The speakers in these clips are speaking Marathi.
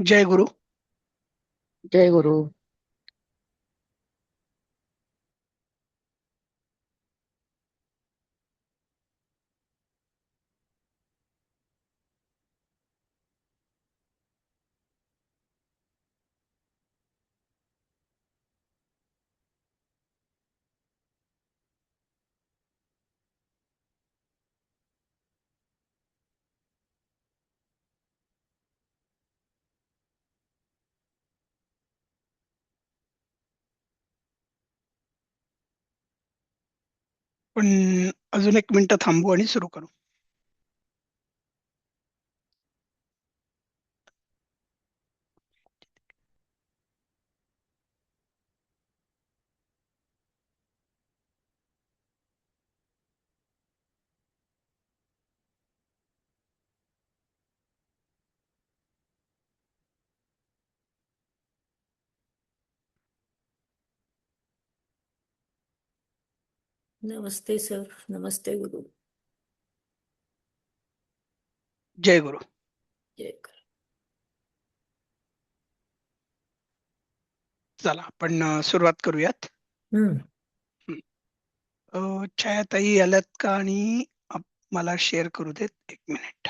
जय गुरु. जय गुरु. पण अजून एक मिनिटं थांबू आणि सुरू करू. नमस्ते सर. नमस्ते गुरु. जय गुरु. जय गुरु. चला आपण सुरुवात करूयात. हम्म. हं. छायाताई आल्यात का? आणि मला शेअर करू देत एक मिनिट.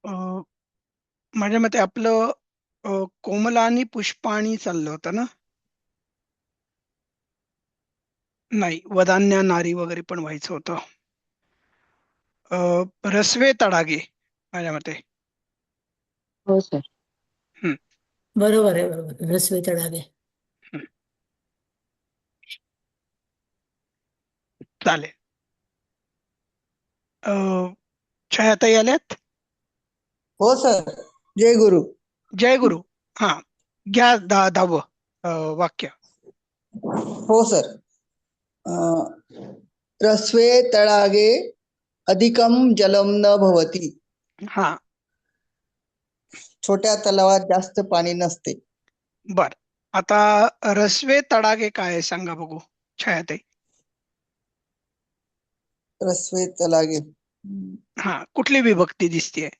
अ, माझ्या मते आपलं कोमला आणि पुष्पाणी चाललं होतं ना. नाही, वदान्या नारी वगैरे पण व्हायचं होतं. रसवे तडागे माझ्या मते. हो सर. हं, बरोबर आहे, बरोबर. रसवे तडागे. हं. चालेल. अ, छायाताई आल्यात. हो सर. जय गुरु. जय गुरु. हा, घ्या 10वं वाक्य. हो सर. रस्वे तडागे अधिकम जलम न भवती. हा, छोट्या तलावात जास्त पाणी नसते. बर. आता रसवे तडागे काय आहे सांगा बघू, छायाताई. रस्वे तडागे हा, कुठली विभक्ती दिसतीये?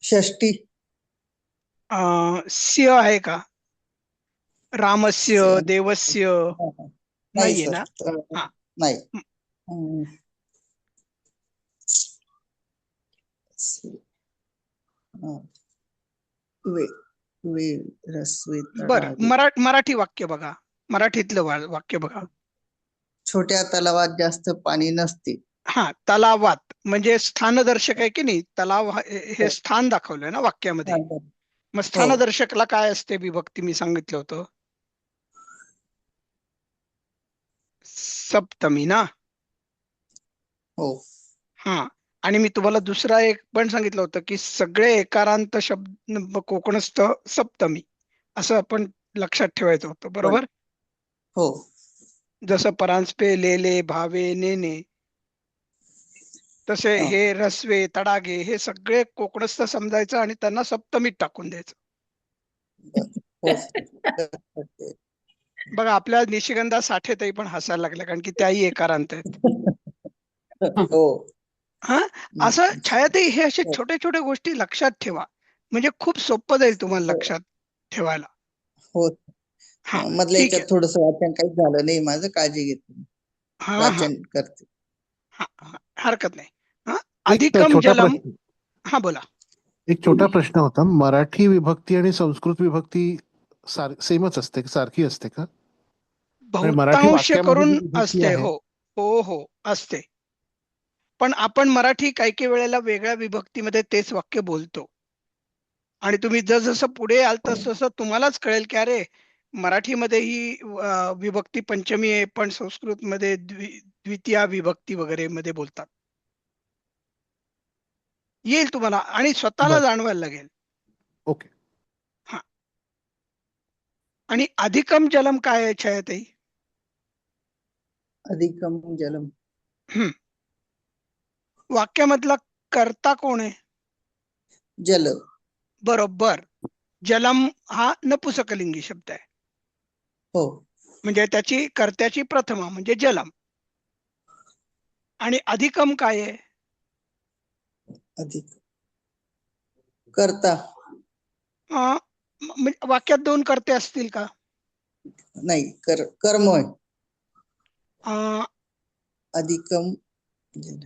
षष्टी. स्य आहे का? रामस्य, देवस्य नाही नाहीये सर. ना? हा. नाही. हं, अं, अं, वे वे रस्वे बर. तडागे. मराठी वाक्य बघा. मराठीतलं वाक्य बघा. छोट्या तलावात जास्त पाणी नसते. हा, तलावात म्हणजे स्थानदर्शक आहे की नाही. तलाव हे हो. स्थान दाखवलंय ना वाक्यामध्ये. मग हो. स्थानदर्शकला काय असते विभक्ती? मी सांगितलं होतं सप्तमी ना. हो. हा, आणि मी तुम्हाला दुसरा एक पण सांगितलं होतं की सगळे एकारांत शब्द कोकणस्थ सप्तमी असं आपण लक्षात ठेवायचं होतं, पण बरोबर. हो. जसं परांजपे, लेले, भावे, नेने, तसे अं, हे रसवे तडागे हे सगळे कोकणस्थ समजायचं आणि त्यांना सप्तमीत टाकून द्यायचं. हो सर. बघा, आपल्या निशिगंधा साठेताई पण हसायला लागल्या, कारण की त्याही एकारांत आहेत. हो. हा, असं छायाताई हे असे हो. छोट्या छोट्या गोष्टी लक्षात ठेवा, म्हणजे खूप सोपं जाईल तुम्हाला हो. लक्षात ठेवायला. हो. हा, मधल्या ठीक याच्यात आहे. थोडस वाचन काही झालं नाही माझं, काळजी घेते. हा हा वाचन करते. हा हा, हरकत नाही. हा, एक अधिकम छोटा जलम. प्रश्न हा, बोला. एक छोटा प्रश्न होता. मराठी विभक्ती आणि संस्कृत विभक्ती सेमच असते का? सारखी असते का? म्हणजे मराठी बहुतांश वाक्यामध्ये जी करून विभक्ती असते. आहे. हो हो हो, असते. पण आपण मराठी काही काही वेळेला वेगळ्या विभक्तीमध्ये तेच वाक्य बोलतो, आणि तुम्ही जसं पुढे आल तसं तुम्हालाच कळेल की अरे, मराठीमध्ये ही विभक्ती पंचमी आहे, पण संस्कृतमध्ये द्वितीया विभक्ती वगैरे मध्ये बोलतात. येईल तुम्हाला आणि स्वतःला बर. जाणवायला लागेल. ओके. हा, आणि अधिकम जलम काय आहे छायाताई? अधिकम जलम. हम्म, वाक्यामधला कर्ता कोण आहे? जल. बरोबर. जलम हा नपुसकलिंगी शब्द आहे, हो. म्हणजे त्याची कर्त्याची प्रथमा म्हणजे जलम. आणि अधिकम काय आहे? अधिक करता. म्हणजे वाक्यात दोन कर्ते असतील का? नाही, कर्म आहे. अं, अधिकम. नाही,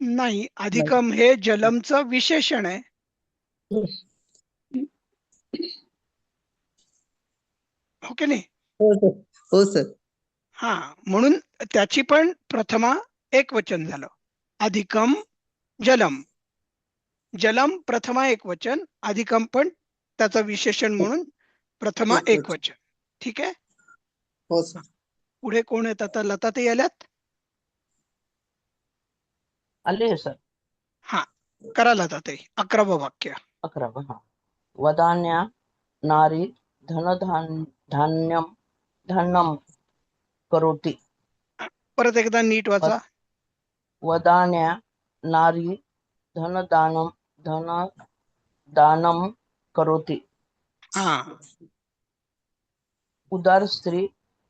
नाही. अधिकम हे जलमचं विशेषण आहे. हो की नाही? हो सर. हो सर. हा, म्हणून त्याची पण प्रथमा एक वचन झालं. अधिकम जलम. जलम प्रथमा एक वचन, अधिकम पण त्याचं विशेषण म्हणून प्रथमा एक एक वचन. वचन. ठीक आहे. हो सर. पुढे कोण येत आता? लताताई आल्यात? आले सर. हा, करा लताताई. 11वं वाक्य. 11. हा. वदान्या नारी धान्यम धनम करोति. परत एकदा नीट वाचा. वदान्या नारी धनदानम करोति. हा, उदार स्त्री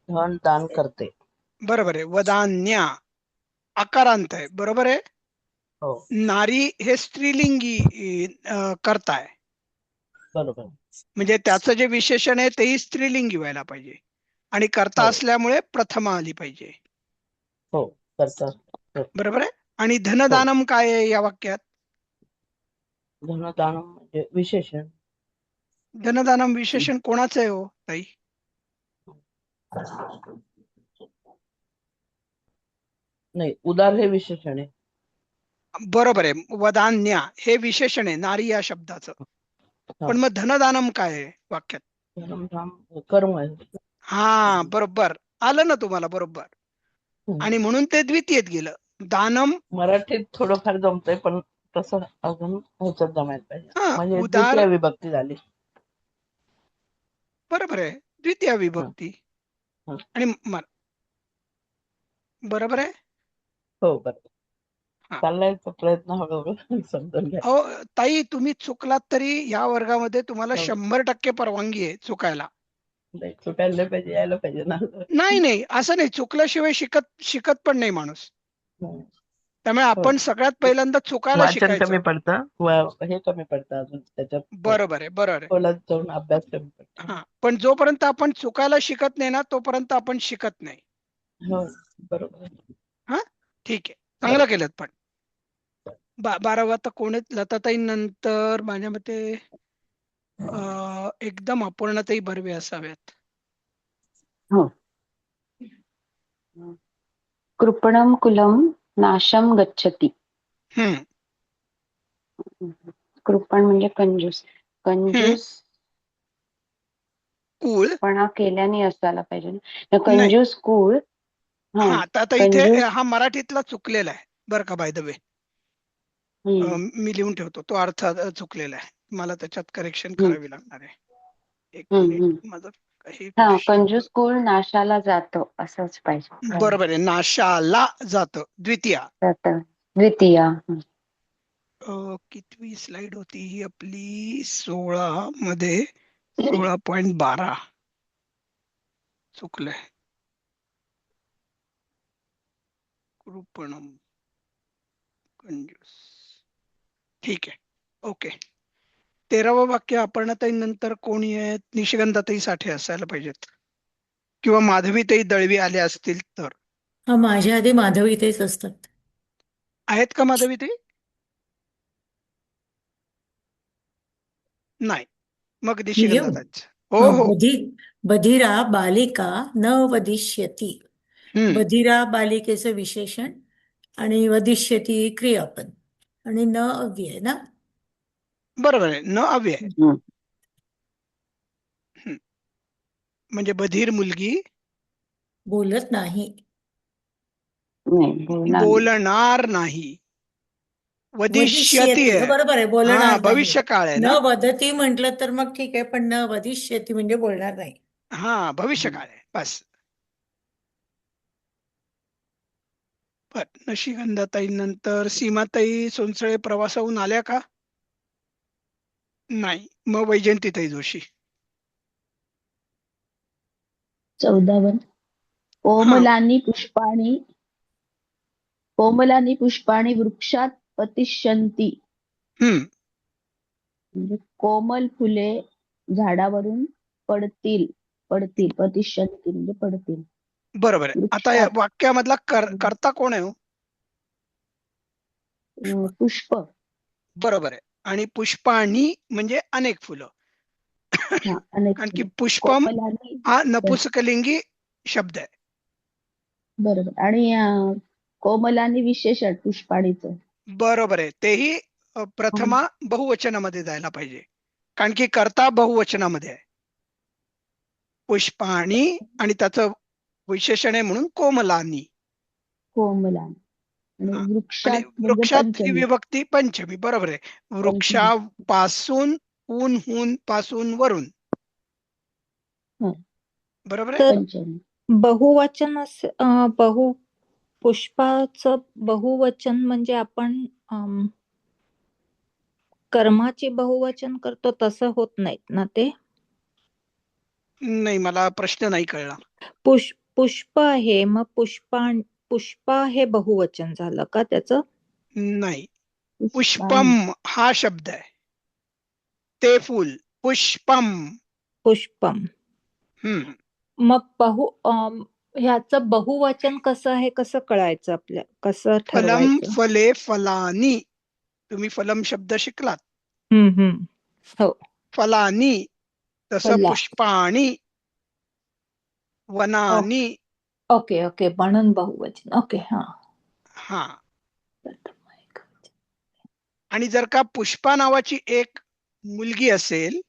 धन दान करते. बरोबर आहे. वदान्या आकारांत आहे, बरोबर आहे. हो, नारी हे स्त्रीलिंगी कर्ता आहे, बरोबर. म्हणजे त्याचं जे विशेषण आहे तेही स्त्रीलिंगी व्हायला पाहिजे, आणि कर्ता हो. असल्यामुळे प्रथमा आली पाहिजे. हो, करता. बरोबर आहे. आणि धनदानम काय आहे या वाक्यात? धनदानम म्हणजे विशेषण. धनदानम विशेषण कोणाचं आहे हो ताई? नाही, उदार हे विशेषण आहे. बरोबर आहे. वदान्या हे विशेषण आहे नारी या शब्दाचं. पण मग धनदानम काय आहे वाक्यात? धनम कर्म आहे. हा, बरोबर आलं ना तुम्हाला, बरोबर. आणि म्हणून ते द्वितीयेत गेलं. दानम मराठीत थोडंफार जमतंय, पण तसं अजून ह्याच्यात जमायला पाहिजे. हा, म्हणजे उदार, द्वितीय विभक्ती झाली. बरोबर आहे, द्वितीय विभक्ती. हं. आणि बरोबर आहे. हो, बरोबर. हा. चाललाय तो प्रयत्न हळूहळू समजून घ्या. हो ताई, तुम्ही चुकलात तरी या वर्गामध्ये तुम्हाला हो. 100% परवानगी आहे चुकायला. नाही, चुकायला नाही पाहिजे, यायला पाहिजे ना. नाही नाही, असं नाही. चुकल्याशिवाय शिकत पण नाही माणूस. हं. त्यामुळे आपण सगळ्यात पहिल्यांदा चुकायला वाचन शिकायचं. कमी पडतं, हे कमी पडतं अजून त्याच्यात. बरोबर आहे, बरोबर आहे. खोलात जाऊन अभ्यास कमी पडतो. हा, पण जोपर्यंत आपण चुकायला शिकत नाही ना, तोपर्यंत आपण शिकत नाही. हो, बरोबर. हा, ठीक आहे, चांगलं केलं. पण 12वा आता कोण आहेत? लताताई नंतर माझ्या मते एकदम अपूर्णताई बर्वे असाव्यात. हो. कृपणम कुलम नाशम गच्छति. हम्म कृपण म्हणजे कंजूस. कंजूस कुळ. पणा केल्याने असायला पाहिजे ना. नाही. कंजूस कुळ. हा, हा, आता इथे कंजूस. हा मराठीतला चुकलेला आहे बरं का, बाय द वे. हम्म. मी लिहून ठेवतो, तो अर्थ चुकलेला आहे. मला त्याच्यात करेक्शन हम्म. करावी लागणार आहे. एक हम्म. मिनिट, माझं हे हा, कुठे कंजूस कुळ नाशाला जातं असंच पाहिजे. बरोबर आहे. नाशाला जातं, द्वितीया. जातं. द्वितीया. कितवी स्लाइड होती ही आपली? 16 मध्ये 16.12 चुकलंय. कृपणम कंजूस. ठीक आहे, ओके. 13वं वाक्य अपर्णाताई नंतर कोणी आहेत? निशिगंधाताई साठे असायला पाहिजेत, किंवा माधवीताई दळवी आल्या असतील तर. हा, माझ्या आधी माधवी इथेच असतात. आहेत का माधवीताई? नाही, मग मी लिहू? निशिगंधाताईच. हो हो. बधिरा बालिका न वदिष्यती. हम्म, बधिरा बालिकेचं विशेषण आणि वदिष्यती क्रियापद, आणि न अव्यय ना. बरोबर आहे, न अव्यय. हम्म. म्हणजे बधीर मुलगी बोलत नाही. नाही, बोलणार नाही. बोलणार नाही. वदिष्यती वदिष्यती, आहे. बरोबर आहे, हा, बोलणार नाही. भविष्य काळ आहे न ना. वदती म्हटलं तर मग ठीक आहे, पण न वदिष्यती म्हणजे बोलणार नाही. हा, भविष्य काळ आहे बस. पण निशिगंधाताई नंतर सीमाताई सोनसळे प्रवासाहून आल्या का? नाही. मग वैजयंतीताई जोशी. 14 कोमलानि पुष्पाणि वृक्षात पतिष्यन्ति. हम्म म्हणजे कोमल फुले झाडावरून पडतील पतिष्यन्ति म्हणजे पडतील. बरोबर आहे. आता या वृक्षात वाक्यामधला कर्ता कोण आहे हो? पुष्प. बरोबर आहे. आणि पुष्पाणी म्हणजे अनेक फुलं. हा, अनेक कारण की फुले. पुष्पम कोमलानि हा नपुंसकलिंगी शब्द आहे. बरोबर. आणि कोमलानि विशेषण पुष्पाणीचं. बरोबर आहे. तेही प्रथमा बहुवचनामध्ये जायला पाहिजे, कारण की कर्ता बहुवचनामध्ये आहे. पुष्पाणी आणि त्याचं विशेषण आहे म्हणून कोमलानी. कोमलानि आणि हा. आणि वृक्षात म्हणजे वृक्षात ही पंचमी. विभक्ती पंचमी. बरोबर आहे. वृक्षापासून हून पासून वरून. हा. बरोबर आहे. तर पंचमी. बहुवचन पुष्पाचं बहुवचन म्हणजे आपण कर्माची बहुवचन करतो तसं होत नाहीत ना ते. नाही, मला प्रश्न नाही कळला. पुष्प आहे, मग पुष्पा हे बहुवचन झालं का त्याचं? नाही, पुष्पाणि. पुष्पम हा शब्द आहे. ते फूल पुष्पम. पुष्पम. हम्म मग ह्याचं बहुवचन कसं आहे, कसं कळायचं आपल्या, कसं फलम ठरवायचं? फले फलानी. तुम्ही फलम शब्द शिकलात. हो. फलानी तसं फला. पुष्पाणी, वनानी. ओके म्हणून बहुवचन. ओके. हा. आणि जर का पुष्पा नावाची एक मुलगी असेल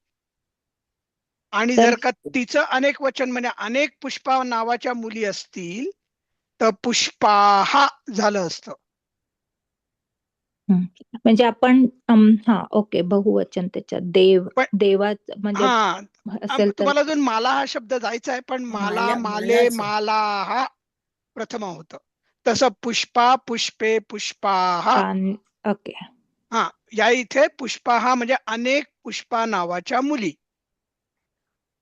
आणि तर जर का तिचं अनेक वचन म्हणजे अनेक पुष्पा नावाच्या मुली असतील तर पुष्पाहा झालं असतं. म्हणजे आपण ओके बहुवचन त्याच्यात देवाच म्हणजे हा, असेल तर तुम्हाला अजून माला हा शब्द जायचा आहे, पण माला माले माला हा प्रथम होतं. तसं पुष्पा पुष्पे पुष्पाहा. ओके. हा, या इथे पुष्पाहा म्हणजे अनेक पुष्पा नावाच्या मुली.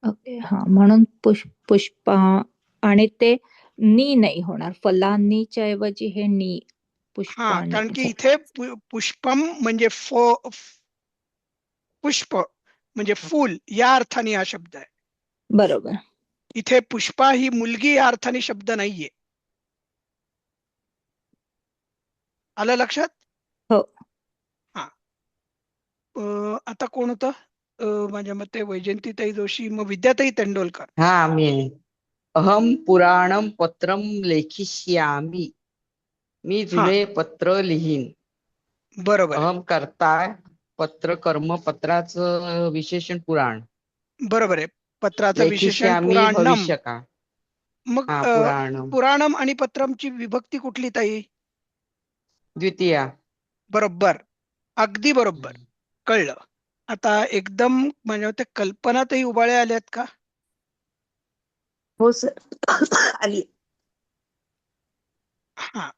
ओके. म्हणून पुष्पा. आणि ते नी नाही होणार, फलांनीच्या ऐवजी हे नी हा, कारण की पुष्पाणी. इथे पुष्पम म्हणजे पुष्प म्हणजे फूल या अर्थाने हा शब्द आहे. बरोबर. इथे पुष्पा ही मुलगी या अर्थाने शब्द नाहीये. आलं लक्षात? हो. हा. आता कोण होतं? माझ्या मते वैजयंतीताई जोशी, मग विद्याताई तेंडोलकर. हा, मी आहे. अहम पुराणम पत्रम लेखिष्यामी. मी जुने पत्र लिहीन. बरोबर आहे. अहम कर्ता, पत्र कर्म, पत्राचं विशेषण पुराण. बरोबर आहे. पत्राचं विशेषण लेखिष्यामी पुराणम. भविष्य काळ. मग हा, पुराणम पुराणम आणि पत्रमची विभक्ती कुठली ताई? द्वितीया. बरोबर, अगदी बरोबर, कळलं. आता एकदम म्हणजे ते कल्पनातही उबाळे आल्यात का? हो सर आली. हा,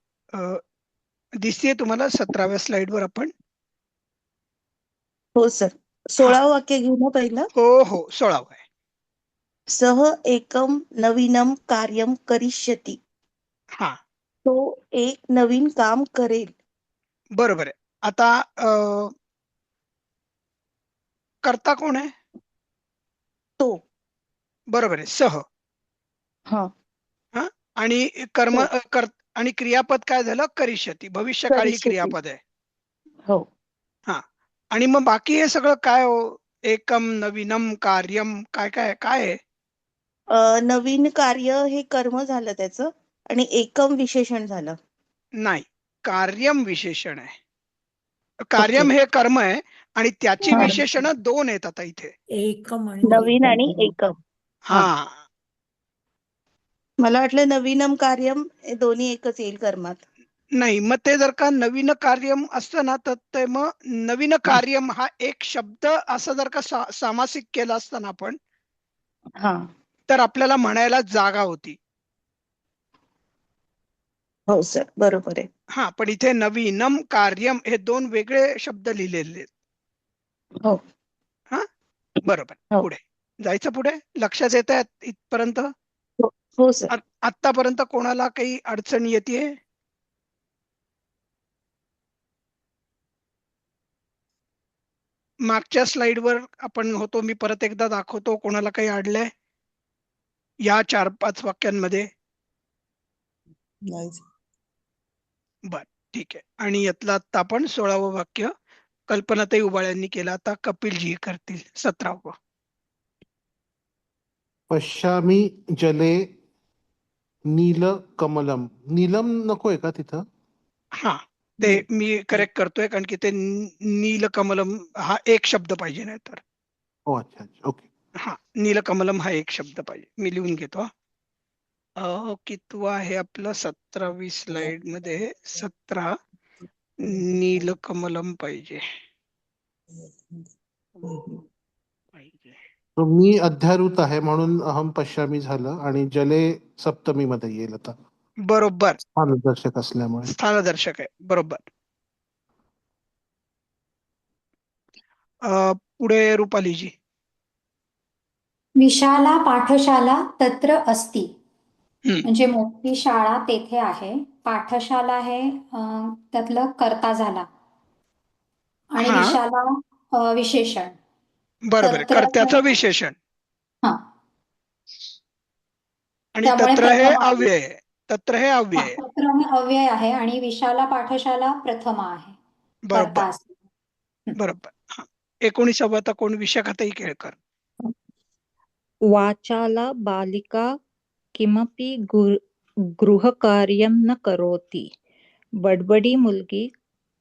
दिसतीये तुम्हाला 17व्या स्लाइडवर आपण? हो सर. 16 वाक्य घेऊ ना पहिलं. हो 16वं आहे. सह एकम नवीनम कार्यम करिष्यति. हा, तो एक नवीन काम करेल. बरोबर आहे. आता कर्ता कोण आहे? तो. बरोबर आहे, सह. हा, आणि कर्म आणि क्रियापद काय झालं? करिष्यती, भविष्यकाळी करिष्यति. क्रियापद आहे. हो. हा, आणि मग बाकी हे सगळं काय हो? एकम नवीनम कार्यम काय काय काय आहे? नवीन कार्य हे कर्म झालं त्याचं, आणि एकम विशेषण झालं. नाही, कार्यम विशेषण आहे. कार्यम हे कर्म आहे आणि त्याची विशेषण 2 आहेत आता इथे. एकम नवीन आणि एकम. हा, मला वाटलं नवीनम कार्यम हे दोन्ही एकच येईल कर्मात. नाही, मग ते जर का नवीन कार्यम असतं ना तर ते मग नवीन कार्यम हा एक शब्द असं जर का सामासिक केलं असतं ना आपण, तर आपल्याला म्हणायला जागा होती. हो सर, बरोबर आहे. हा, पण इथे नवीनम कार्यम हे 2 वेगळे शब्द लिहिलेले आहेत. हो. हा, बरोबर. हो. पुढे जायचं. पुढे लक्षात येत आहे इथपर्यंत? हो सर. आतापर्यंत कोणाला काही अडचण येते? मागच्या स्लाइडवर आपण होतो, मी परत एकदा दाखवतो. कोणाला काही अडलंय या 4-5 वाक्यांमध्ये? नाही. बर, ठीक आहे. आणि यातलं आता आपण 16वं वाक्य कल्पनाताई उबाळ्यांनी केलं. आता कपिलजी करतील 17वं. पश्यामी जले नीलकमलम. नीलम नकोय का तिथं? हा, ते मी करेक्ट करतोय, कारण की ते नीलकमलम हा एक शब्द पाहिजे, नाही तर. हो, अच्छा अच्छा, ओके. हा, नीलकमलम हा एक शब्द पाहिजे. मी लिहून घेतो. कितवा आहे आपलं? 17वी स्लाइड मध्ये 17. नीलकमलम पाहिजे. तर मी अध्यारूत आहे म्हणून अहम पश्यामी झालं आणि जले सप्तमी मध्ये येईल आता, बरोबर, स्थानदर्शक असल्यामुळे. स्थानदर्शक आहे. बरोबर. पुढे रुपालीजी. विशाला पाठशाला तत्र अस्ति. हम्म. म्हणजे मोठी शाळा तेथे आहे. पाठशाला हे त्यातलं कर्ता झाला आणि हा, विशाला विशेषण. बरोबर आहे. तत्र कर्त्याचं विशेषण. हा, आणि त्यामुळे तत्र हे प्रथमा. अव्यय आहे. तत्र हे अव्यय हा, आहे. तत्र हे अव्यय आहे आणि विशाला पाठशाला प्रथमा आहे. बरोबर कर्ता असतो. बरोबर. हा, 19वा आता कोण? विशाखाताई केळकर. वाचाला बालिका किमपि गृहकार्यं न करोति. बडबडी मुलगी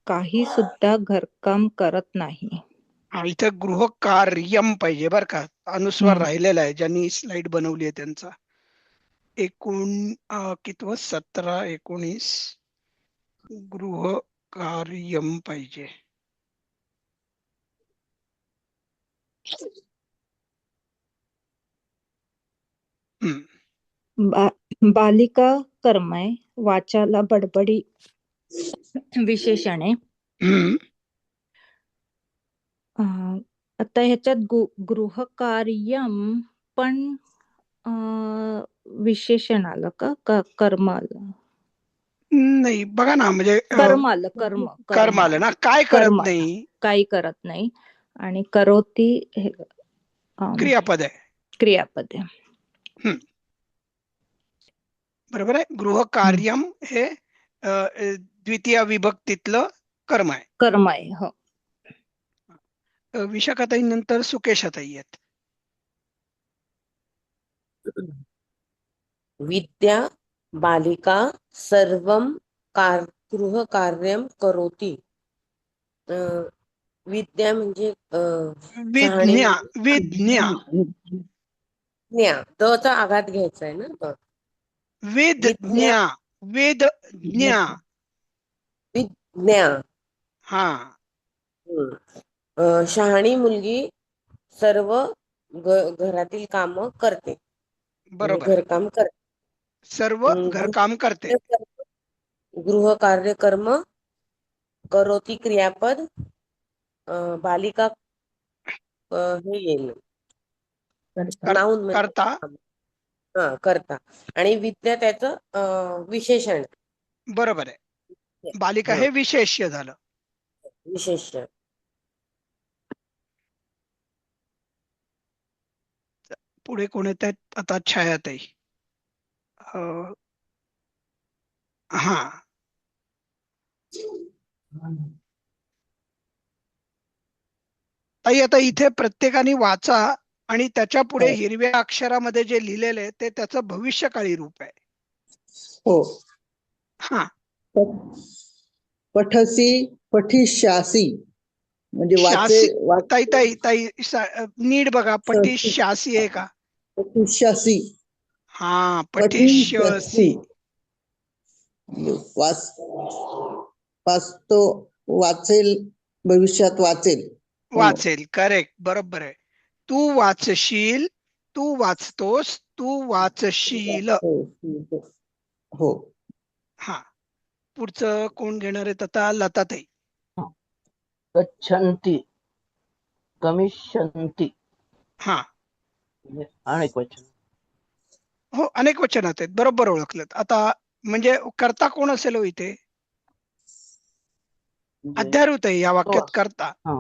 काही सुद्धा घरकाम करत नाही. हा, इथं गृहकार्यम पाहिजे बरं का. अनुस्वार राहिलेला आहे. ज्यांनी स्लाइड बनवली आहे त्यांचा. कितवं? 17, 19 गृहकार्यम पाहिजे. बालिका कर्मय, वाचाला बडबडी विशेषणे. आता ह्याच्यात गृहकार्यम पण विशेषण आलं का कर्म आलं? नाही, बघा ना, म्हणजे कर्म आलं. कर्म आलं ना. काय करत नाही? काही करत नाही. आणि करोती हे क्रियापद आहे. क्रियापद आहे. बरोबर आहे. गृहकार्यम हे द्वितीय विभक्तीतलं कर्म आहे. कर्म आहे. हो. विशाखाताई नंतर सुकेशाताई आहेत. विद्या बालिका सर्वं गृहकार्यं करोति. विद्या म्हणजे विज्ञा. द चा आघात घ्यायचा आहे ना. विज्ञा. हा. शहाणी मुलगी सर्व घरातील काम करते. बरोबर. घरकाम करते. सर्व घरकाम करते. गृहकार्य कर्म करोती क्रियापद. बालिका हे येईल नाउन करता. करता. आणि विद्या त्याचं विशेषण. बरोबर आहे. बालिका हे विशेष्य झालं. विशेष्य. पुढे कोण येत आहेत आता? छायाताई. हा, ताई आता इथे प्रत्येकाने वाचा आणि त्याच्या पुढे हिरव्या अक्षरामध्ये जे लिहिलेलं आहे ते त्याचं भविष्यकाळी रूप आहे. हो. हा, पठसी पठिष्यासी म्हणजे ताई नीट बघा. पठिष्यासी आहे का? पठिष्यासी. हा, पठिष्यसी. वाचतो, वाचेल, भविष्यात वाचेल. वाचेल. करेक्ट, बरोबर आहे. तू वाचशील, तू वाचतोस, तू वाचशील. हो. हा, पुढचं कोण घेणार आहेत आता? लताताई. गच्छन्ति, गमिष्यन्ति. हा म्हणजे अनेक वचन. हो, अनेक वचनात आहेत, बरोबर ओळखलेत. आता म्हणजे कर्ता कोण असेल हो इथे? म्हणजे अध्यारूत आहे या तो वाक्यात असतो. कर्ता. हा,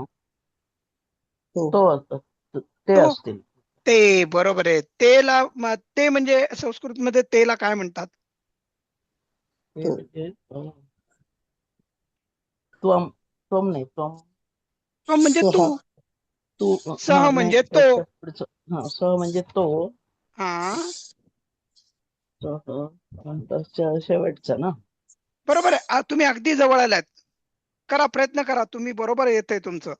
तो तो असतो. ते तो असतील. ते बरोबर आहे. ते म्हणजे संस्कृत मध्ये तेला काय म्हणतात? ते तो म्हणजे त्वम त्वम नाही त्वम तो म्हणजे तू. सहा तू. सह नाही म्हणजे तो. त्याच्या पुढचं. हा, स म्हणजे तो. हा सह आणि शेवटचा ना. बरोबर आहे. तुम्ही अगदी जवळ आलात. करा, प्रयत्न करा, तुम्ही बरोबर येतंय तुमचं.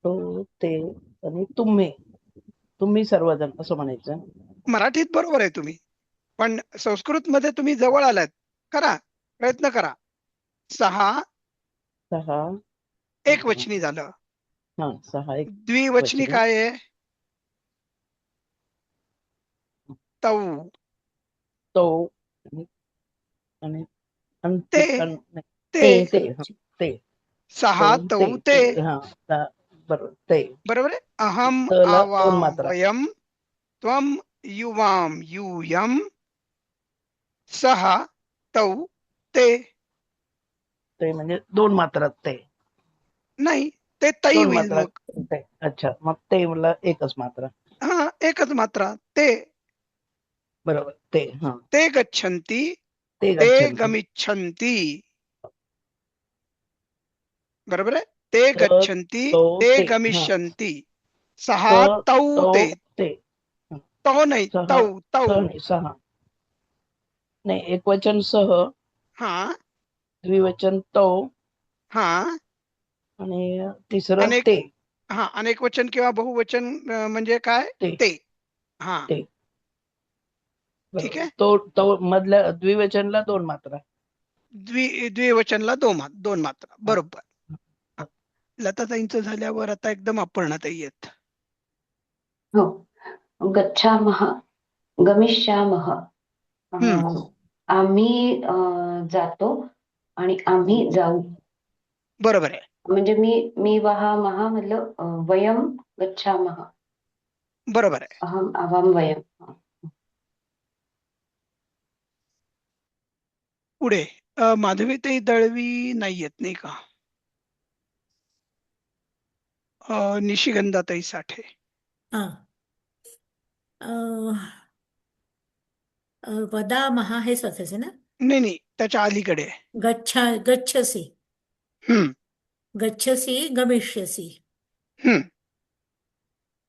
तो ते आणि तुम्ही सर्वजण असं म्हणायचं. मराठीत बरोबर आहे तुम्ही, पण संस्कृत मध्ये तुम्ही जवळ आलात. करा, प्रयत्न करा. सहा सहा. एक वचनी झालं. हा, सहा एक द्विवचनी वचनी. काय आहे? तौ. तो आणि आणि ते नाही, ते ते हा, ते सहा तौ ते. हा, बरोबर ते. बरोबर आहे. अहम तला दोन आवाम मात्रा. वयम त्वम युवाम यूयम सहा तौ ते. ते म्हणजे दोन मात्रात ते. नाही, ते तै दोन होईल मात्रा मग. ते. अच्छा, मग ते मला एकच मात्रा. हा, एकच मात्रा ते. बरोबर ते. हा, ते गच्छन्ति ते ते गच्छन्ति. गमिच्छन्ति. बरोबर आहे. ते त गच्छन्ति तो ते ते. हा, गमिष्यन्ति. त सहा तौ तो ते. ते. हा, तो नाही, सहा तौ तौ. नाही, सहा नाही, एकवचन सह, हा द्विवचन तो हा आणि तिसरं अनेक. ते. हा, अनेक वचन किंवा बहुवचन म्हणजे काय? ते ते. हा, ते ठीक बरोबर. आहे. तो मधल्या द्विवचनला दोन मात्रा. द्विवचनला दोन मात्रा. हा, बरोबर. हा. लताताईंचं झाल्यावर आता एकदम अपर्णाताई आहेत. हो. गच्छामः, गमिष्यामः. हम्म, आम्ही जातो आणि आम्ही जाऊ. बरोबर आहे. म्हणजे मी वहामः म्हटलं वयम गच्छामः. बरोबर आहे. अहम आवाम वयम. पुढे माधवीताई दळवी नाही येत नाही का? निशिगंधाताई साठे. हा. वदामः हे स्वतःचे ना. नाही, त्याच्या अलीकडे आहे. गच्छसि. हम्म गच्छसि गमिष्यसि. हम्म.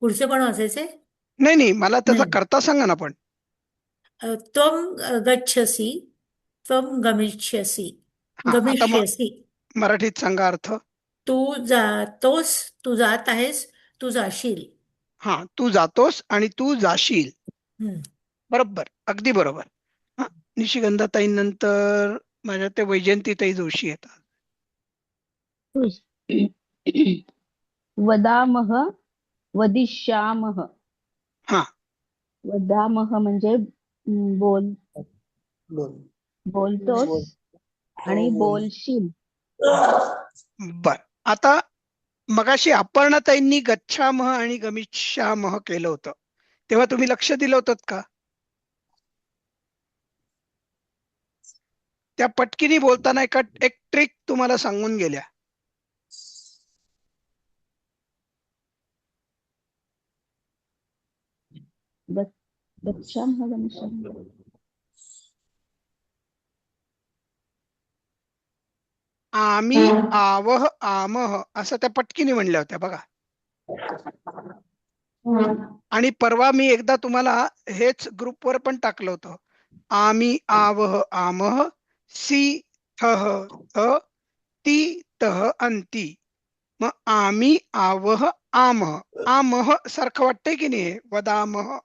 पुढचे पण वाचायचे. नाही, मला त्याचा नाही. करता सांगा ना. पण त्वं गच्छसि त्वं गमिष्यसि. हा, आता गमिष्यसि. मराठीत सांगा अर्थ. तू जातोस, तू जात आहेस, तू जाशील. हा, तू जातोस आणि तू जाशील. हम्म. बरोबर, अगदी बरोबर. हा, निशिगंधाताईंनंतर माझ्या ते वैजयंतीताई जोशी येतात. वदामः वदिष्यामः. हा, वदामः म्हणजे बोल बोलतोस आणि बोल बोलशील. बर. आता मगाशी अपर्णाताईंनी गच्छामह आणि गमिष्यामह केलं होतं, तेव्हा तुम्ही लक्ष दिलं होतं का? त्या पटकिनी बोलताना एक ट्रिक तुम्हाला सांगून गेल्या. गच्छामः गमिष्यामः. आम्ही आवह आमह असं त्या पटकिनी म्हणल्या होत्या बघा. आणि परवा मी एकदा तुम्हाला हेच ग्रुपवर पण टाकलं होतं. आम्ही आवह आमह सी थह थ ती तह अंती. मग आम्ही आवह आमह. आमह सारखं वाटतंय की नाही? वदामह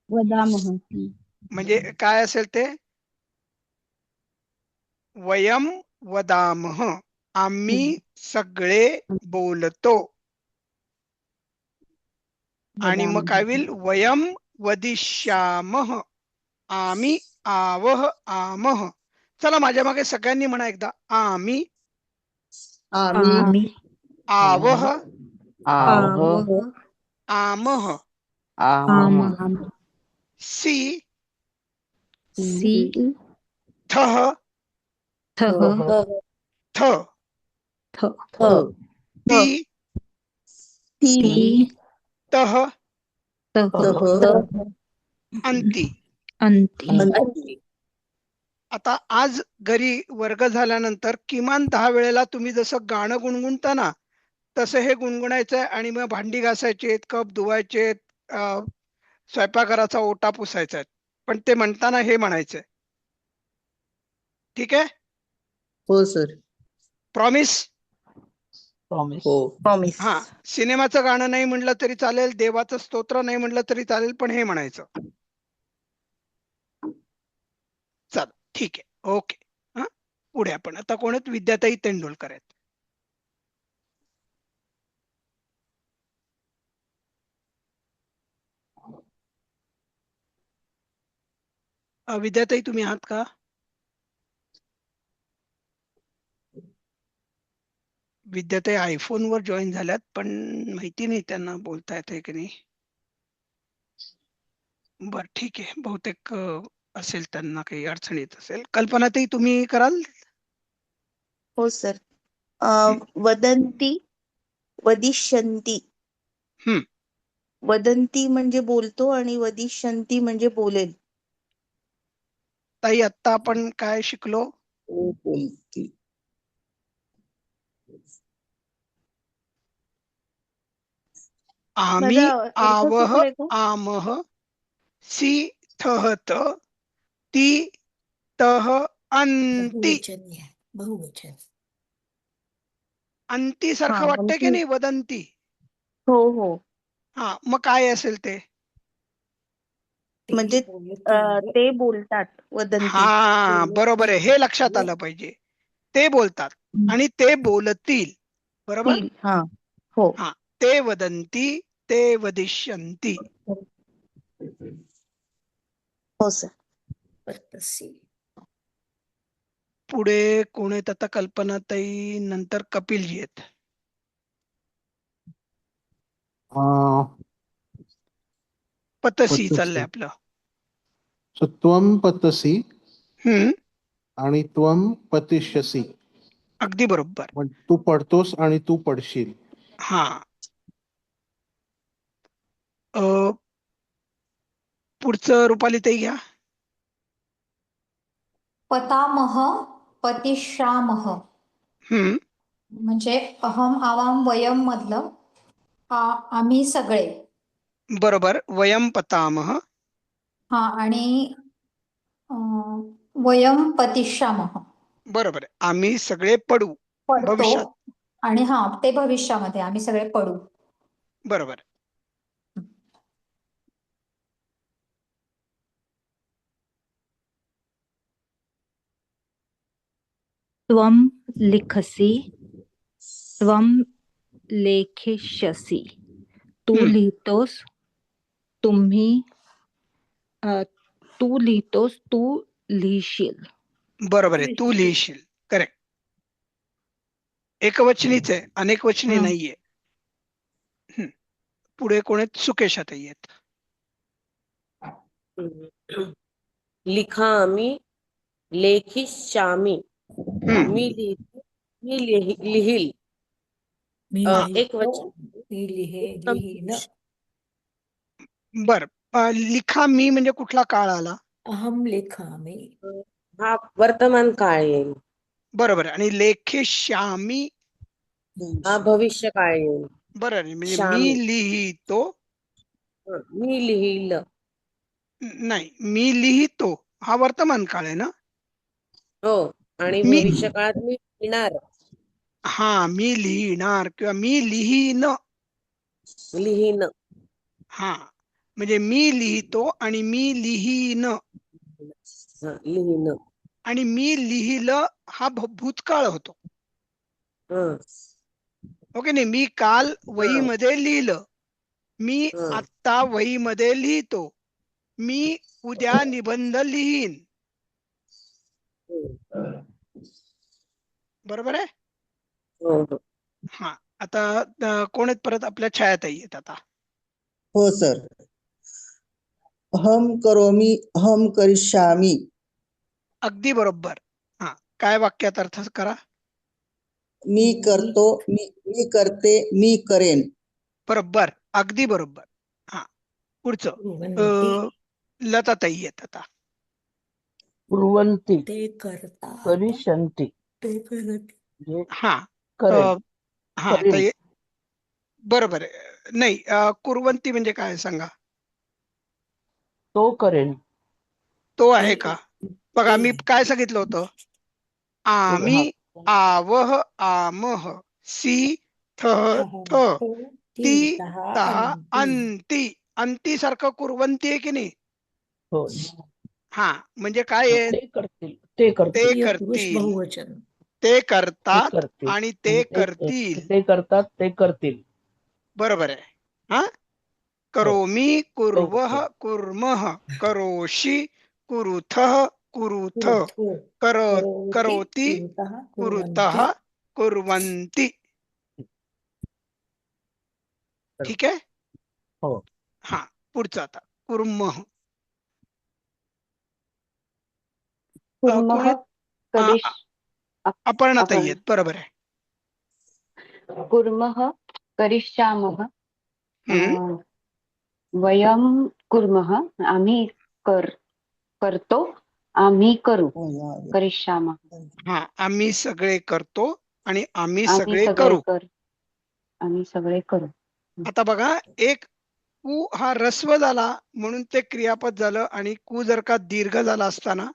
वदामः. म्हणजे काय असेल ते? वयम वदामह, आम्ही सगळे बोलतो. आणि मग काय होईल? वयम वदिष्यामः, आम्ही आवह आमह. चला माझ्या मागे सगळ्यांनी म्हणा एकदा. आम्ही आम्ही आवह आवह आमः आमः सी सी थः थः थ थ थ ती ती तः तः तः अंती. अंती अंती. आता आज घरी वर्ग झाल्यानंतर किमान 10 वेळेला तुम्ही जसं गाणं गुणगुणता ना तसं हे गुणगुणायचंय आणि मग भांडी घासायचेत, कप धुवायचेत, स्वयंपाकघराचा ओटा पुसायचा आहे. पण ते म्हणताना हे म्हणायचंय. ठीक आहे? हो सर. प्रॉमिस? प्रॉमिस. हो. प्रॉमिस. हा. सिनेमाचं गाणं नाही म्हणलं तरी चालेल, देवाचं स्तोत्र नाही म्हणलं तरी चालेल, पण हे म्हणायचं. चल ठीक आहे. ओके. हा. पुढे आपण आता कोण आहेत? विद्याताई तेंडुलकर आहेत. विद्याताई तुम्ही आहात का? विद्याताई आयफोन वर जॉईन झाल्यात, पण माहिती नाही त्यांना बोलता येतंय की नाही. बर ठीक आहे. बहुतेक असेल त्यांना काही अडचण येत असेल. कल्पनाताई तुम्ही कराल? हो सर. वदंती वदिष्यन्ति. हम्म. वदंती म्हणजे बोलतो आणि वदिष्यन्ति म्हणजे बोलेल. ताई आता आपण काय शिकलो? हो बोलती. आम्ही माझा अर्थ आवह चुकलाय का? आमह सी थहत ती तह अंती. बहुवचन आहे, बहुवचन. अंती हा सारखं वाटतंय की म्हणजे नाही वदंती? हो हो. हा मग काय असेल ते? ते म्हणजे बोलतील. ते बोलतात वदंती. हा बरोबर आहे. हे लक्षात आलं पाहिजे. ते बोलतात आणि ते बोलतील. बरोबर? तील. हा. हो. हा. ते वदंती ते वदिष्यन्ति. हो सर. वर्तसी. पुढे कोण आहेत आता? कल्पनाताई, नंतर कपिलजी आहेत. पतसी चाललंय आपलं. सो त्वम पतसी हम्म. आणि त्वम पतिष्यसी. अगदी बरोबर. पण तू पडतोस आणि तू पडशील. हा. पुढचं रुपालीताई घ्या. पतामह पतिश्रामः. हम्म. म्हणजे अहम आवाम वयम मधलं आम्ही सगळे. बरोबर. वयम पतामह. हा आणि वयम पतिश्रामः बरोबर आहे. आम्ही सगळे पडू पडतो. भविष्यात. आणि हा ते भविष्यामध्ये आम्ही सगळे पडू. बरोबर. त्वं लिखसि त्वं लेखिष्यसि. तू हम्म. लिहितोस तुम्ही तू लिहितोस तू लिहिशील. बरोबर आहे. तू लिहिशील. करेक्ट. एकवचनीच आहे, अनेक वचनी नाहीये. पुढे कोण आहेत? सुकेशाताई आहेत. लिखामि लेखिष्यामि. हम्म. मी लिहील. मी हा. एक लिहितो, वचन. मी लिहीन. बर. लिखा मी म्हणजे कुठला काळ आला? अहम लिखामि. हा वर्तमान काळ येईल. बरोबर आहे. आणि लेखिष्यामी हा भविष्य काळ येईल. बरोबर आहे. म्हणजे मी श्यामी. लिहितो. मी लिहील. नाही, मी लिहितो हा वर्तमान काळ आहे ना. हो. आणि मी भविष्य काळात मी लिहिणार. हा मी लिहिणार किंवा मी लिहीन. लिहीन. हा म्हणजे मी लिहितो आणि मी लिहीन. लिहीन. आणि मी लिहिलं हा भूतकाळ होतो. ओके नाही. मी काल वहीमध्ये लिहिलं. मी आत्ता वहीमध्ये लिहितो. मी उद्या निबंध लिहीन. बरोबर आहे. हो हो. हा. आता कोण आहेत परत? आपल्या छायाताई आहेत आता. हो सर. अहम करोमी, अहम करिष्यामी. अगदी बरोबर. हा, काय वाक्यात अर्थ करा. मी करतो, मी करते, मी करेन. बरोबर, अगदी बरोबर. हा, पुढचं. कुर्वन्ति लताताई येत आता. कुर्वन्ति, ते करतात, करिष्यन्ति, ते करत. म्हणजे हा करेल, हा करील. तर बरोबर आहे. नाही, कुर्वन्ती म्हणजे काय सांगा. तो करेल. तो आहे ते का? बघा, मी ते काय सांगितलं होतं. आम्ही, आवह, आमह, सी, थ, थ, ती, तहा, अंती. अंती सारखं कुर्वन्ती आहे की नाही. हो, हा, म्हणजे काय आहे. ते करतील, ते करतील, ते प्रिय पुरुष करतील, बहुवचन. ते ते करतात करतील आणि ते आणि करतील. ते करतात, ते करतील. बरोबर आहे. हा, करोमी, कुर्वह, कुर्मः, करोषि, कुरुथः, कुरुथ, कुरुथो कर, करोति करोति, कुरुतः कुरुतः, कुर्वन्ति. कुर्वन्ति. ठीक आहे. हो. हा, पुढचं आता. कुर्मः. कुर्मः कोण आहेत? करिष् अपर्णाताई आपण आहेत. बरोबर आहे. कुर्मः करिष्यामः. हम्म. अं, वयम कुर्मः आम्ही करतो, आम्ही करू. हो, या. करिष्यामः हा, आम्ही सगळे करतो आणि आम्ही आम्ही सगळे सगळे करू. आम्ही सगळे करू. आता बघा, एक कु हा ऱ्हस्व झाला म्हणून ते क्रियापद झालं, आणि कु जर का दीर्घ झाला असताना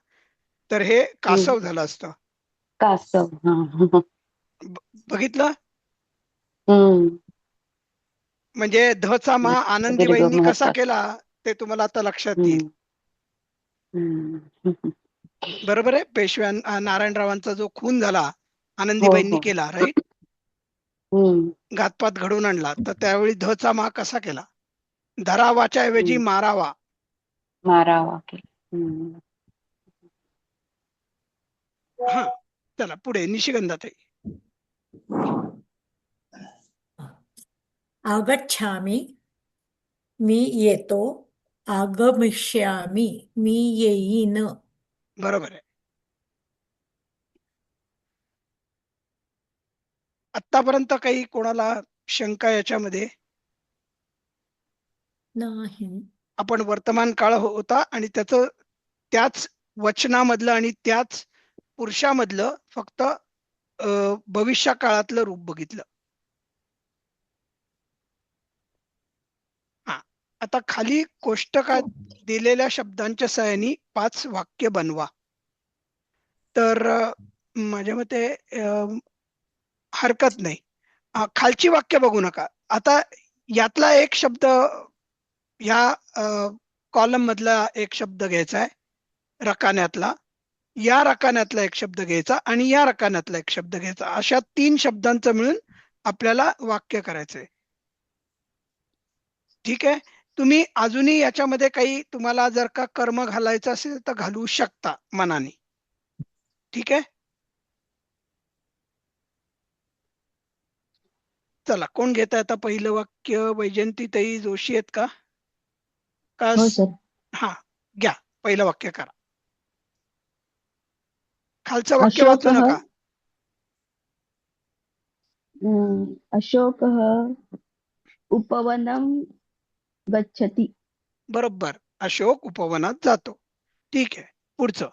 तर हे कासव झालं असतं. कासव. हा. बघितलं. हम्म. म्हणजे धचा मा दीर्घ आनंदीबाईंनी कसा महत्वाचं. केला ते तुम्हाला आता लक्षात येईल. हम्म. हम्म. बरोबर आहे. पेशव्या नारायणरावांचा जो खून झाला हो आनंदीबाईंनी हो. केला, राईट. हम्म. घातपात घडवून आणला, तर त्यावेळी धचा मा कसा केला. धरावाच्या ऐवजी मारावा. मारावा केला. हम्म. हा, चला पुढे. निशिगंधाताई. आगच्छामि, मी येतो. आगमिष्यामि, मी येईन. बरोबर आहे. आतापर्यंत काही कोणाला शंका याच्यामध्ये. नाही. आपण वर्तमान काळ होता आणि त्याचं त्याच वचनामधलं आणि त्याच पुरुषामधलं फक्त भविष्य काळातलं रूप बघितलं. हा, आता खाली कोष्टकात दिलेल्या शब्दांच्या सहाय्याने 5 वाक्य बनवा. तर माझ्या मते हरकत नाही. खालची वाक्य बघू नका. आता यातला एक शब्द, ह्या कॉलम मधला एक शब्द घ्यायचा आहे, रकान्यातला. या रकान्यातला एक शब्द घ्यायचा आणि या रकान्यातला एक शब्द घ्यायचा. अशा 3 शब्दांचं मिळून आपल्याला वाक्य करायचंय. ठीक आहे. तुम्ही अजूनही याच्यामध्ये काही, तुम्हाला जर का कर्म घालायचं असेल तर घालू शकता मनाने. ठीक आहे. चला, कोण घेत आहे आता पहिलं वाक्य. वैजंतीताई जोशी आहेत का? हो सर. हा, घ्या. पहिलं वाक्य करा. खालचं वाक्य वाचू अशोकः नका. अशोकः उपवनं गच्छति. बरोबर. अशोक उपवनात जातो. ठीक आहे. पुढचं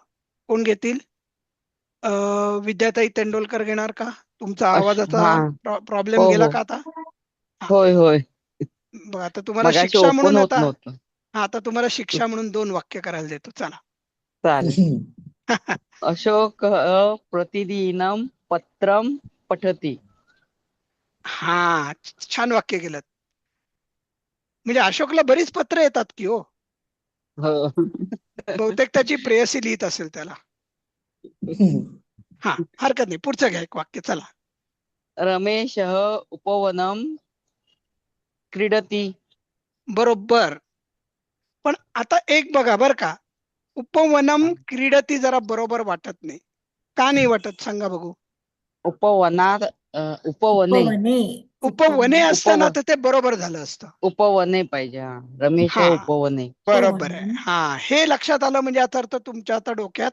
कोण घेतील? विद्याताई तेंडोलकर घेणार का? तुमचा हा. आवाजाचा प्रॉब्लेम हो गेला हो. का आता? होय होय. बघा, आता तुम्हाला मगाशी शिक्षा ओपन म्हणून होत आता, नव्हतं. आता तुम्हाला शिक्षा म्हणून 2 वाक्य करायला देतो. चला. चालेल. अशोक प्रतिदिनं पत्रम पठती. हा, छान वाक्य केलं. म्हणजे अशोकला बरीच पत्र येतात की हो. हो. बहुतेक त्याची प्रेयसी लिहित असेल त्याला. हा, हरकत नाही. पुढचं घ्या एक वाक्य. चला. रमेशः उपवनं क्रीडती. बरोबर. पण आता एक बघा बर का, उपवनम क्रीडती जरा बरोबर वाटत नाही. का नाही वाटत सांगा बघू. उपवनात उपवने उपवने उपवने असताना उपवन तर ते बरोबर झालं असतं. उपवने पाहिजे. हा, रमेश हा उपवने. बरोबर आहे. उपवने. हा हे लक्षात आलं म्हणजे याचा अर्थ तुमच्या आता डोक्यात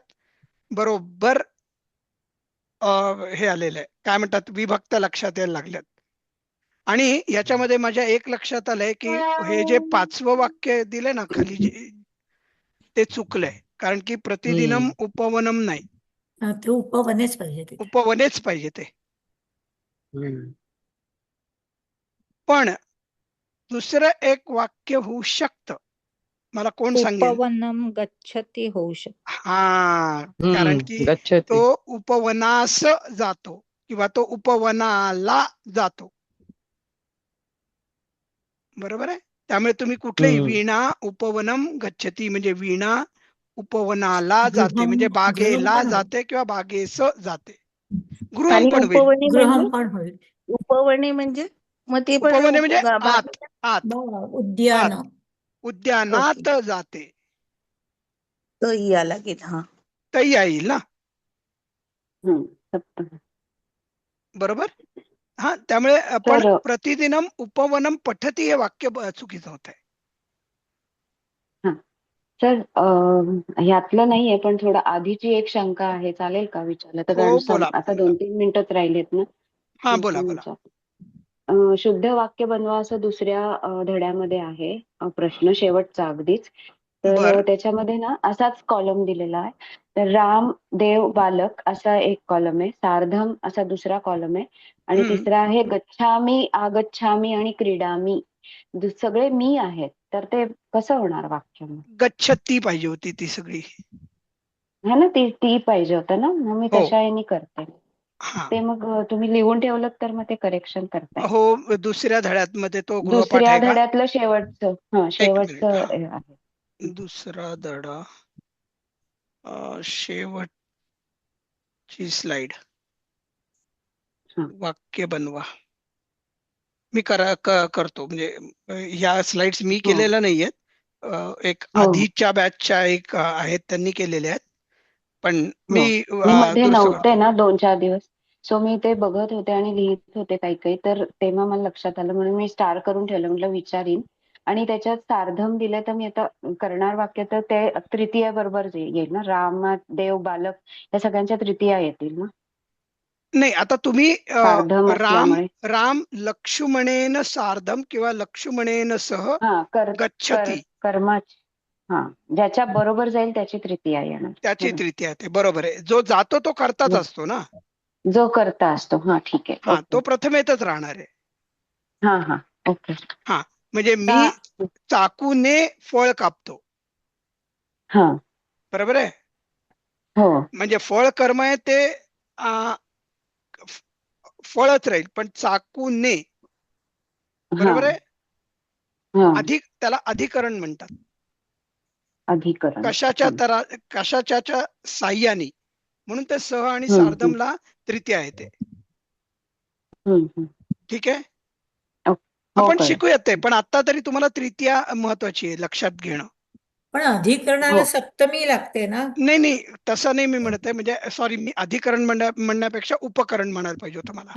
बरोबर हे आलेलं आहे, काय म्हणतात, विभक्त लक्षात यायला लागल्यात. आणि याच्यामध्ये माझ्या एक लक्षात आलंय की हे जे 5वं वाक्य दिलंय ना खाली ते चुकलंय, कारण की प्रतिदिनम उपवनम नाही, ते उपवनेच पाहिजे तिथे. उपवनेच पाहिजे ते. हम्म. पण दुसरं एक वाक्य होऊ शकतं, मला कोण सांगेल? उपवनम गच्छती होऊ शकते. हा, कारण की गच्छति. तो उपवनास जातो किंवा तो उपवनाला जातो, बरोबर आहे. त्यामुळे तुम्ही कुठलेही वीणा उपवनम गच्छती म्हणजे वीणा उपवनाला जाते, म्हणजे गृहम बागेला पण होईल. जाते किंवा बागेस जाते. गृहम आणि पण होईल. उपवने गृहम म्हणजे पण होईल. उपवने म्हणजे मग ते पण उपवने म्हणजे आत बागेत आत उद्यान. आत उद्यानात जाते, या लागेल. हा तई येईल ना, सप्तमी. बरोबर. हा, त्यामुळे आपण तर प्रतिदिनम उपवनम पठती हे वाक्य चुकीचं होत आहे. सर ह्यातलं नाहीये पण थोडं आधीची एक शंका आहे, चालेल का विचारलं तर? हो, कारण बोला आता बोला. 2-3 मिनिटच राहिलेत ना. हा, मी बोला पण बोला. विचारते. शुद्ध वाक्य बनवा असं दुसऱ्या धड्यामध्ये आहे प्रश्न, शेवटचा अगदीच. तर बर. त्याच्यामध्ये ना असाच कॉलम दिलेला आहे. तर राम, देव, बालक असा एक कॉलम आहे, सार्धम असा दुसरा कॉलम आहे, आणि तिसरा आहे गच्छामी, आगच्छामी आणि क्रीडामी. सगळे मी आहेत. तर ते कसं होणार वाक्य मग? गच्छती पाहिजे होती ती सगळी. हा ना, ती पाहिजे होतं ना. मग मी हो. तशा याने करते हा, ते. मग तुम्ही लिहून ठेवलं तर मग ते करेक्शन करताय. हो, दुसऱ्या धड्यात मध्ये तो गृहपाठ दुसऱ्या आहे का? धड्यातलं शेवटचं, एक मिनिट. शेवटचं हा, आहे. दुसरा धडा, शेवटची स्लाइड, वाक्य बनवा. मी करतो, म्हणजे ह्या स्लाइड्स मी केलेल्या नाहीयेत, एक आधीच्या बॅचच्या एक आहेत त्यांनी केलेल्या आहेत, पण मी मी मध्ये दुरुस्त नव्हते करतो. ना 2-4 दिवस, सो मी ते बघत होते आणि लिहित होते काही तर तेव्हा मला लक्षात आलं, म्हणून मी स्टार करून ठेवलं, म्हटलं विचारीन. आणि त्याच्यात सार्धम दिले तर मी आता करणार वाक्य तर ते तृतीय बरोबर येईल ना. राम, देव, बालक या सगळ्यांच्या तृतीया येतील ना. नाही, आता तुम्ही सार्धम राम असल्यामुळे राम लक्ष्मणेन सार्धम किंवा लक्ष्मणेन सह गच्छती, कर्माच ज्याच्या बरोबर जाईल त्याची तृतीया येणार. त्याची तृतीया ते बरोबर आहे. जो जातो तो करताच असतो ना, जो करता असतो. हा, ठीक आहे. हा, तो प्रथमेतच राहणार आहे. ओके. हा, म्हणजे मी चाकूने फळ कापतो, बरोबर आहे. म्हणजे फळ कर्म आहे ते फळच राहील, पण चाकूने, बरोबर आहे. त्याला अधिकरण म्हणतात. अधिकरण कशाच्या साह्याने, म्हणून ते सह आणि सार्धमला तृतीय आहे ते. ठीक आहे, आपण शिकूयात ते, पण आता तरी तुम्हाला तृतीया महत्वाची आहे, लक्षात घेणं. पण अधिकरणाला सप्तमी लागते ना. नाही, तसं नाही मी म्हणत आहे, म्हणजे सॉरी, मी अधिकरण म्हणण्यापेक्षा उपकरण म्हणायला पाहिजे होतं मला.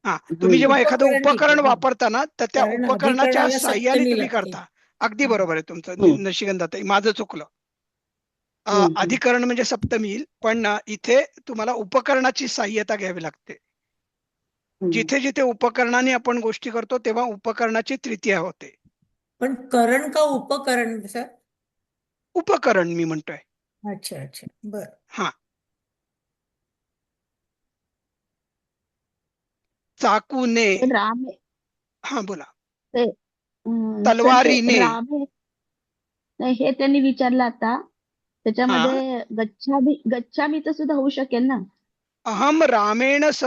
हा, तुम्ही जेव्हा एखादं उपकरण वापरता ना, तर त्या उपकरणाच्या साह्याने तुम्ही करता. अगदी बरोबर आहे तुमचं, निशिगंधाताई, माझं चुकलं. अधिकरण म्हणजे सप्तमी येईल, पण इथे तुम्हाला उपकरणाची सहाय्यता घ्यावी लागते. जिथे जिथे उपकरणाने आपण गोष्टी करतो तेव्हा उपकरणाची तृतीया होते. पण करण का उपकरण सर? उपकरण मी म्हणतोय. अच्छा, बर. हा, चाकूने, राम, हा बोला. तलवारीने तलवारीने, राम नाही, हे त्यांनी विचारलं आता. त्याच्यामध्ये गच्छामीचं सुद्धा होऊ शकेल ना. अहम रामेण